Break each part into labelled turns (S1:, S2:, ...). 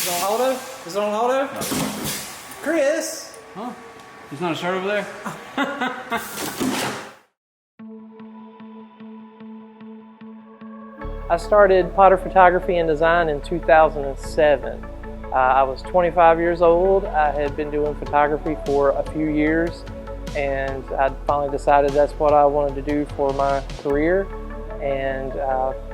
S1: Is it on auto? Is it on auto?
S2: No.
S1: Chris!
S2: Huh? There's not a shirt over there?
S1: I started Potter Photography and Design in 2007. I was 25 years old. I had been doing photography for a few years, and I finally decided that's what I wanted to do for my career. And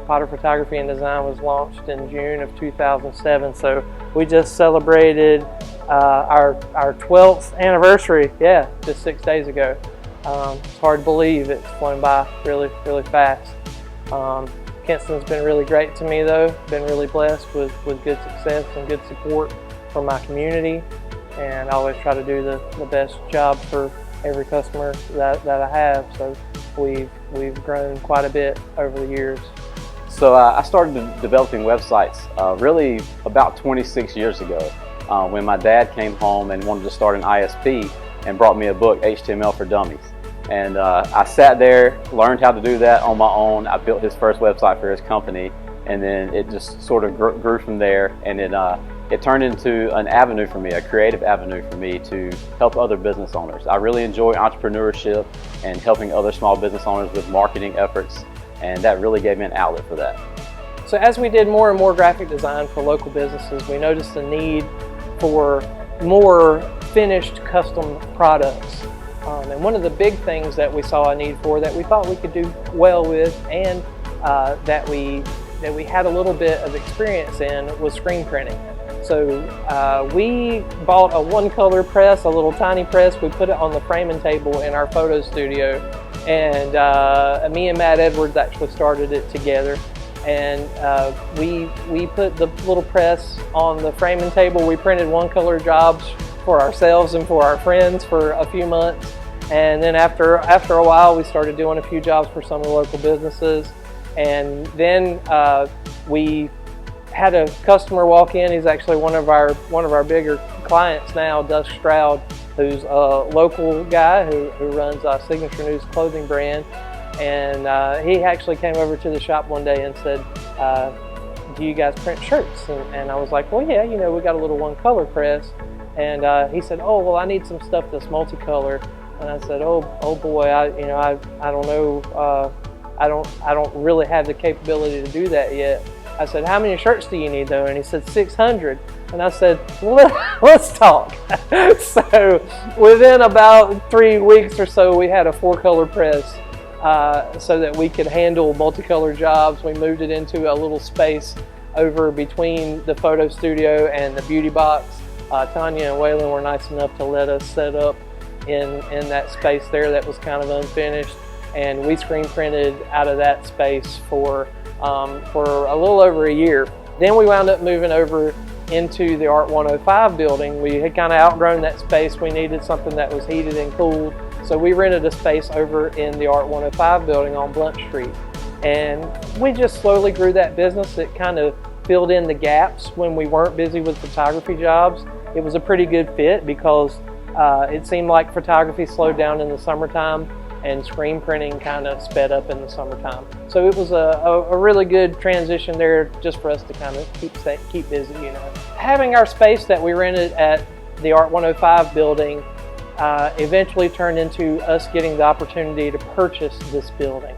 S1: Potter Photography and Design was launched in June of 2007, so we just celebrated our 12th anniversary, yeah, just 6 days ago. It's hard to believe, it's flown by really, really fast. Kinston's been really great to me though, been really blessed with good success and good support from my community, and I always try to do the best job for every customer that I have, so we've grown quite a bit over the years.
S3: So I started developing websites really about 26 years ago when my dad came home and wanted to start an ISP and brought me a book, HTML for Dummies. And I sat there, learned how to do that on my own. I built his first website for his company, and then it just sort of grew from there, and it turned into an avenue for me, a creative avenue for me to help other business owners. I really enjoy entrepreneurship and helping other small business owners with marketing efforts, and that really gave me an outlet for that.
S1: So as we did more and more graphic design for local businesses, we noticed the need for more finished custom products. And one of the big things that we saw a need for, that we thought we could do well with, and that we had a little bit of experience in, was screen printing. So we bought a one-color press, a little tiny press. We put it on the framing table in our photo studio, and me and Matt Edwards actually started it together. And we put the little press on the framing table. We printed one-color jobs for ourselves and for our friends for a few months, and then after a while we started doing a few jobs for some of the local businesses, and then we had a customer walk in. He's actually one of our bigger clients now, Doug Stroud, who's a local guy who runs Signature News clothing brand, and he actually came over to the shop one day and said, do you guys print shirts? And I was like, well, yeah, you know, we got a little one-color press. And he said, oh, well, I need some stuff that's multicolor. And I said, oh boy, I don't know, I don't really have the capability to do that yet. I said, how many shirts do you need though? And he said, 600. And I said, well, let's talk. So within about 3 weeks or so, we had a 4-color press so that we could handle multicolor jobs. We moved it into a little space over between the photo studio and the beauty box. Tanya and Waylon were nice enough to let us set up in that space there that was kind of unfinished, and we screen printed out of that space for a little over a year. Then we wound up moving over into the Art 105 building. We had kind of outgrown that space. We needed something that was heated and cooled, so we rented a space over in the Art 105 building on Blunt Street, and we just slowly grew that business. It kind of filled in the gaps when we weren't busy with photography jobs. It was a pretty good fit because it seemed like photography slowed down in the summertime and screen printing kind of sped up in the summertime. So it was a really good transition there just for us to kind of keep busy, you know. Having our space that we rented at the Art 105 building eventually turned into us getting the opportunity to purchase this building.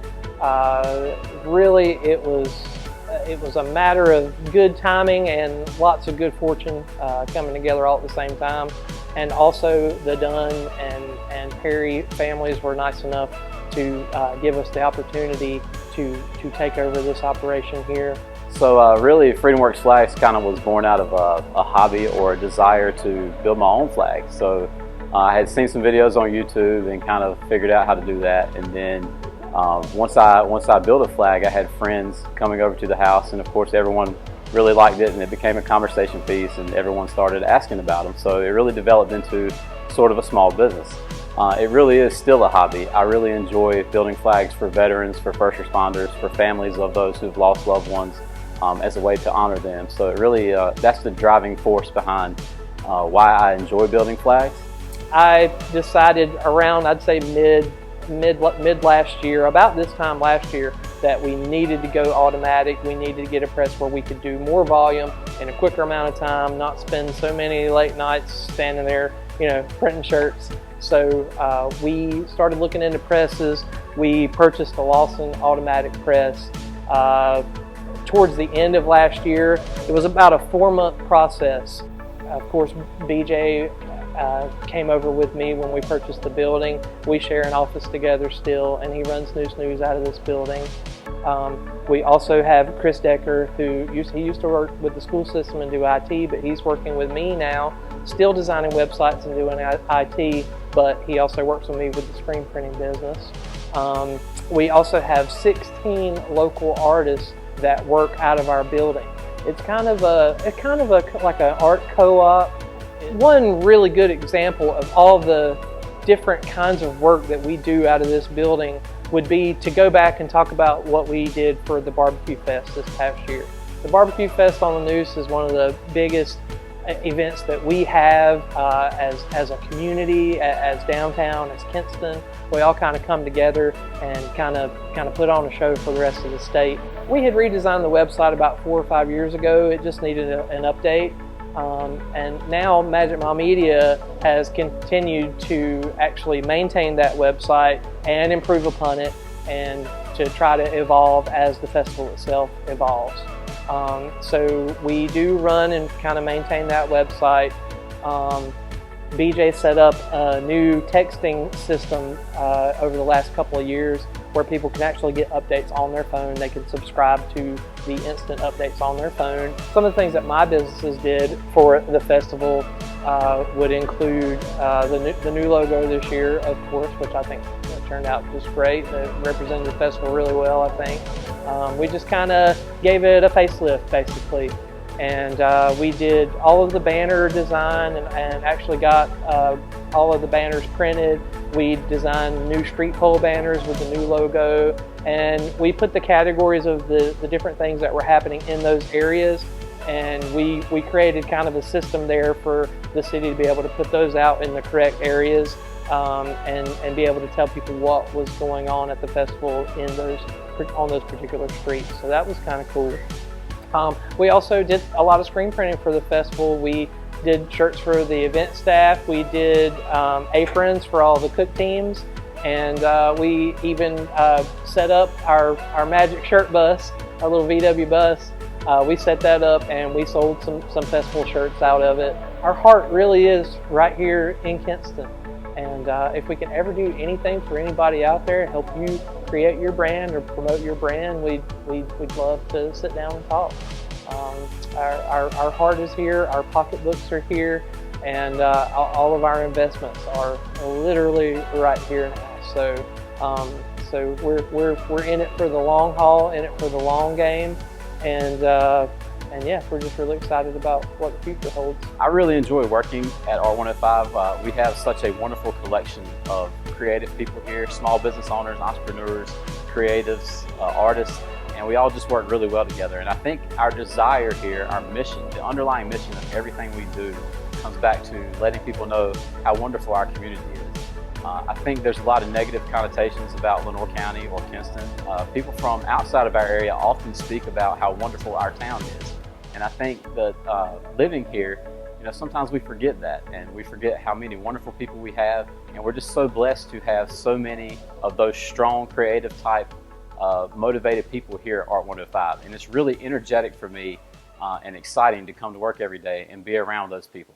S1: Really, it was a matter of good timing and lots of good fortune coming together all at the same time. And also the Dunn and Perry families were nice enough to give us the opportunity to take over this operation here.
S3: So really, FreedomWorks Flags kind of was born out of a hobby or a desire to build my own flag. So I had seen some videos on YouTube and kind of figured out how to do that, and then once I built a flag, I had friends coming over to the house, and of course everyone really liked it, and it became a conversation piece, and everyone started asking about them. So it really developed into sort of a small business. It really is still a hobby. I really enjoy building flags for veterans, for first responders, for families of those who've lost loved ones, as a way to honor them. So it really, that's the driving force behind why I enjoy building flags.
S1: I decided around, I'd say mid last year, about this time last year, that we needed to go automatic. We needed to get a press where we could do more volume in a quicker amount of time, not spend so many late nights standing there, printing shirts. So we started looking into presses. We purchased a Lawson automatic press towards the end of last year. It was about a 4-month process. Of course, BJ came over with me when we purchased the building. We share an office together still, and he runs News out of this building. We also have Chris Decker, who used to work with the school system and do IT, but he's working with me now, still designing websites and doing IT, but he also works with me with the screen printing business. We also have 16 local artists that work out of our building. It's kind of like an art co-op. One really good example of all the different kinds of work that we do out of this building would be to go back and talk about what we did for the Barbecue Fest this past year. The Barbecue Fest on the Neuse is one of the biggest events that we have as a community, as downtown, as Kinston. We all kind of come together and kind of put on a show for the rest of the state. We had redesigned the website about 4 or 5 years ago. It just needed an update. And now Magic Mile Media has continued to actually maintain that website and improve upon it, and to try to evolve as the festival itself evolves. So we do run and kind of maintain that website. BJ set up a new texting system over the last couple of years where people can actually get updates on their phone. They can subscribe to the instant updates on their phone. Some of the things that my businesses did for the festival would include the new logo this year, of course, which I think turned out just great. It represented the festival really well, I think. We just kind of gave it a facelift, basically. And we did all of the banner design and actually got all of the banners printed. We designed new street pole banners with the new logo, and we put the categories of the different things that were happening in those areas, and we created kind of a system there for the city to be able to put those out in the correct areas, and be able to tell people what was going on at the festival on those particular streets. So that was kind of cool. We also did a lot of screen printing for the festival. We did shirts for the event staff. We did aprons for all the cook teams, and we even set up our magic shirt bus, our little VW bus. We set that up and we sold some festival shirts out of it. Our heart really is right here in Kinston, and if we can ever do anything for anybody out there, help you create your brand or promote your brand, we'd love to sit down and talk. Our heart is here, our pocketbooks are here, and all of our investments are literally right here now. So we're in it for the long haul, in it for the long game, and yeah, we're just really excited about what the future holds.
S3: I really enjoy working at R105. We have such a wonderful collection of creative people here, small business owners, entrepreneurs, creatives, artists, and we all just work really well together. And I think our desire here, our mission, the underlying mission of everything we do comes back to letting people know how wonderful our community is. I think there's a lot of negative connotations about Lenoir County or Kinston. People from outside of our area often speak about how wonderful our town is. And I think that living here, sometimes we forget that, and we forget how many wonderful people we have, and we're just so blessed to have so many of those strong, creative type, motivated people here at Art 105. And it's really energetic for me and exciting to come to work every day and be around those people.